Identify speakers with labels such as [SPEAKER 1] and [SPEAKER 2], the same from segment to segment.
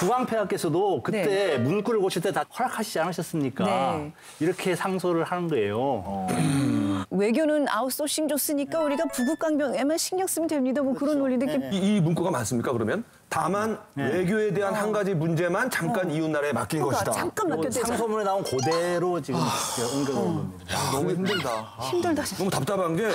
[SPEAKER 1] 구광폐하께서도 그때
[SPEAKER 2] 네.
[SPEAKER 1] 문구를 고칠 때 다 허락하시지 않으셨습니까?
[SPEAKER 2] 네.
[SPEAKER 1] 이렇게 상소를 하는 거예요.
[SPEAKER 2] 외교는 아웃소싱 줬으니까 우리가 부국강병에만 신경 쓰면 됩니다. 뭐 그런 논리인데
[SPEAKER 3] 이 문구가 맞습니까, 그러면? 다만 외교에 대한 한 가지 문제만 잠깐 이웃나라에 맡긴 것이다.
[SPEAKER 2] 잠깐 맡겼대요.
[SPEAKER 1] 상소문에 나온 그대로 지금 옮겨놓은 겁니다.
[SPEAKER 3] 너무 힘들다.
[SPEAKER 2] 힘들다.
[SPEAKER 3] 너무 답답한 게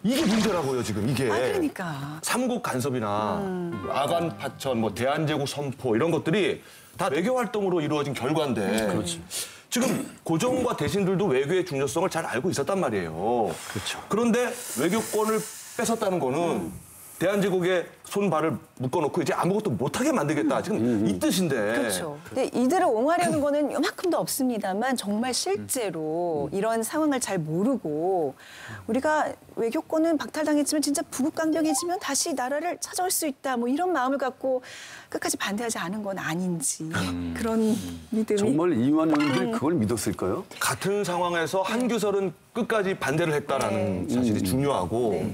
[SPEAKER 3] 이게 문제라고요, 지금 이게.
[SPEAKER 2] 그러니까.
[SPEAKER 3] 삼국 간섭이나 아간 파천, 뭐 대한제국 선포 이런 것들이 다 외교 활동으로 이루어진 결과인데. 그렇지. 지금 고종과 대신들도 외교의 중요성을 잘 알고 있었단 말이에요.
[SPEAKER 1] 그렇죠.
[SPEAKER 3] 그런데 외교권을 뺏었다는 거는 대한제국의 손발을 묶어놓고 이제 아무것도 못하게 만들겠다. 지금 이 뜻인데.
[SPEAKER 2] 그렇죠. 근데 이들을 옹호하려는 거는 요만큼도 없습니다만 정말 실제로 이런 상황을 잘 모르고 우리가 외교권은 박탈당했지만 진짜 부국강병해지면 다시 나라를 찾아올 수 있다. 뭐 이런 마음을 갖고 끝까지 반대하지 않은 건 아닌지 그런 믿음이.
[SPEAKER 4] 정말 이완용들이 그걸 믿었을까요?
[SPEAKER 3] 같은 상황에서 한규설은 끝까지 반대를 했다라는 사실이 중요하고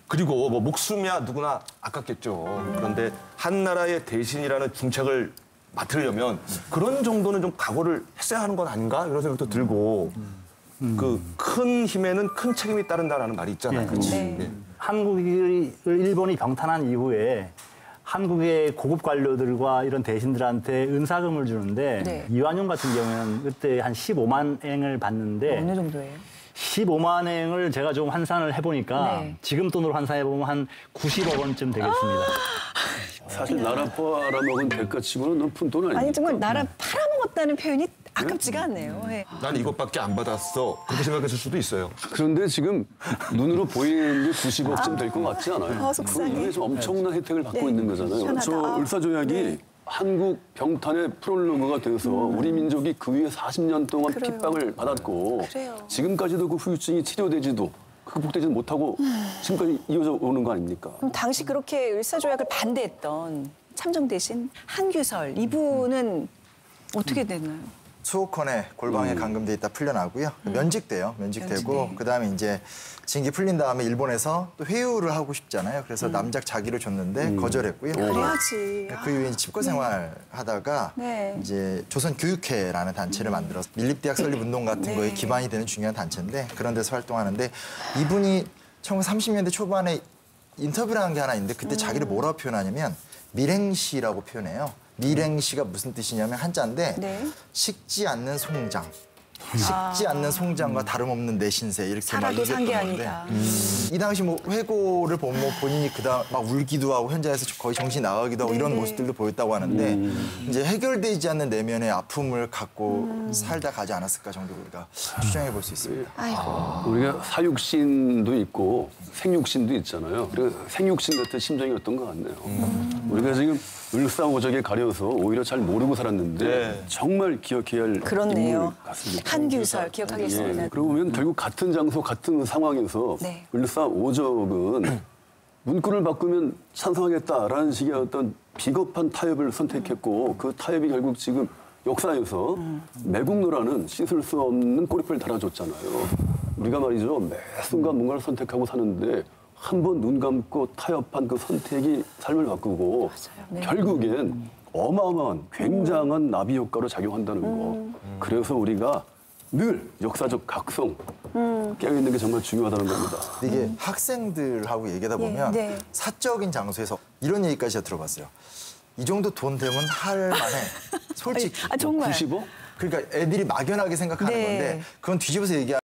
[SPEAKER 3] 그리고 뭐 목숨이야 누구나 아깝겠죠. 그런데 한 나라의 대신이라는 중책을 맡으려면 그런 정도는 좀 각오를 했어야 하는 건 아닌가 이런 생각도 들고 그 큰 힘에는 큰 책임이 따른다라는 말이 있잖아요.
[SPEAKER 2] 네.
[SPEAKER 1] 한국을 일본이 병탄한 이후에 한국의 고급 관료들과 이런 대신들한테 은사금을 주는데
[SPEAKER 2] 네.
[SPEAKER 1] 이완용 같은 경우에는 그때 한 15만 eng을 받는데
[SPEAKER 2] 어느 정도예요?
[SPEAKER 1] 15만 eng을 제가 좀 환산을 해보니까
[SPEAKER 2] 네.
[SPEAKER 1] 지금 돈으로 환산해보면 한 90억 원쯤 되겠습니다.
[SPEAKER 4] 사실 나라 빨아먹은 대가치고는 높은 돈 아닙니까?
[SPEAKER 2] 아니 정말 나라 팔아먹었다는 표현이 아깝지가 않네요. 네.
[SPEAKER 3] 난 이것밖에 안 받았어. 그렇게 생각했을 수도 있어요.
[SPEAKER 4] 그런데 지금 눈으로 보이는 게 90억쯤 될 것 같지 않아요?
[SPEAKER 2] 속상해.
[SPEAKER 4] 그게 좀 엄청난 혜택을 받고 있는 거잖아요.
[SPEAKER 2] 시원하다.
[SPEAKER 4] 저 을사조약이 한국 병탄의 프롤로그가 돼서 우리 민족이 그 위에 40년 동안
[SPEAKER 2] 그래요.
[SPEAKER 4] 핍박을 받았고
[SPEAKER 2] 그래요.
[SPEAKER 4] 지금까지도 그 후유증이 치료되지도 극복되지 못하고 지금까지 이어져 오는 거 아닙니까?
[SPEAKER 2] 그럼 당시 그렇게 을사조약을 반대했던 참정 대신 한규설 이분은 어떻게 됐나요?
[SPEAKER 5] 수호컨에 골방에 감금돼 있다 풀려나고요. 면직돼요. 면직되고
[SPEAKER 2] 면직돼.
[SPEAKER 5] 그다음에 이제 징계 풀린 다음에 일본에서 또 회유를 하고 싶잖아요. 그래서 남작 자기를 줬는데 거절했고요.
[SPEAKER 2] 그래야지.
[SPEAKER 5] 그 이후에 칩거 생활 하다가
[SPEAKER 2] 네.
[SPEAKER 5] 이제 조선교육회라는 단체를 만들어서 밀립대학 설립운동 같은
[SPEAKER 2] 네.
[SPEAKER 5] 거에 기반이 되는 중요한 단체인데 그런 데서 활동하는데 이분이 1930년대 초반에 인터뷰를 한 게 하나 있는데 그때 자기를 뭐라고 표현하냐면 밀행시라고 표현해요. 밀행시가 무슨 뜻이냐면 한자인데
[SPEAKER 2] 네.
[SPEAKER 5] 식지 않는 송장. 식지 않는 송장과 다름없는 내 신세 이렇게
[SPEAKER 2] 살아도 산 게
[SPEAKER 5] 얘기했던
[SPEAKER 2] 아니다.
[SPEAKER 5] 건데 이 당시 뭐 회고를 보면 뭐 본인이 그다음 막 울기도 하고 현장에서 거의 정신이 나가기도 하고 이런 모습들도 보였다고 하는데 이제 해결되지 않는 내면의 아픔을 갖고 살다 가지 않았을까 정도로 우리가 추정해 볼 수 있습니다.
[SPEAKER 2] 아이고.
[SPEAKER 4] 우리가 사육신도 있고 생육신도 있잖아요. 그래서 생육신 같은 심정이었던 것 같네요. 우리가 지금 을사오적에 가려서 오히려 잘 모르고 살았는데 정말 기억해야 할
[SPEAKER 2] 그렇네요.
[SPEAKER 4] 인물 같습니다.
[SPEAKER 2] 한규설 기억하겠습니다.
[SPEAKER 4] 예, 그러고 보면 결국 같은 장소, 같은 상황에서
[SPEAKER 2] 네.
[SPEAKER 4] 을사오적은 문구를 바꾸면 찬성하겠다라는 식의 어떤 비겁한 타협을 선택했고 그 타협이 결국 지금 역사에서 매국노라는 씻을 수 없는 꼬리표를 달아줬잖아요. 우리가 말이죠. 매 순간 뭔가를 선택하고 사는데 한 번 눈 감고 타협한 그 선택이 삶을 바꾸고
[SPEAKER 2] 네.
[SPEAKER 4] 결국엔 어마어마한 굉장한 나비 효과로 작용한다는 거. 그래서 우리가 늘 역사적 각성 깨어있는 게 정말 중요하다는 겁니다.
[SPEAKER 5] 이게 학생들하고 얘기하다 보면
[SPEAKER 2] 네.
[SPEAKER 5] 사적인 장소에서 이런 얘기까지 제가 들어봤어요. 이 정도 돈 되면 할 만해. 솔직히.
[SPEAKER 2] 아 정말.
[SPEAKER 4] 95?
[SPEAKER 5] 그러니까 애들이 막연하게 생각하는
[SPEAKER 2] 네.
[SPEAKER 5] 건데 그건 뒤집어서 얘기하면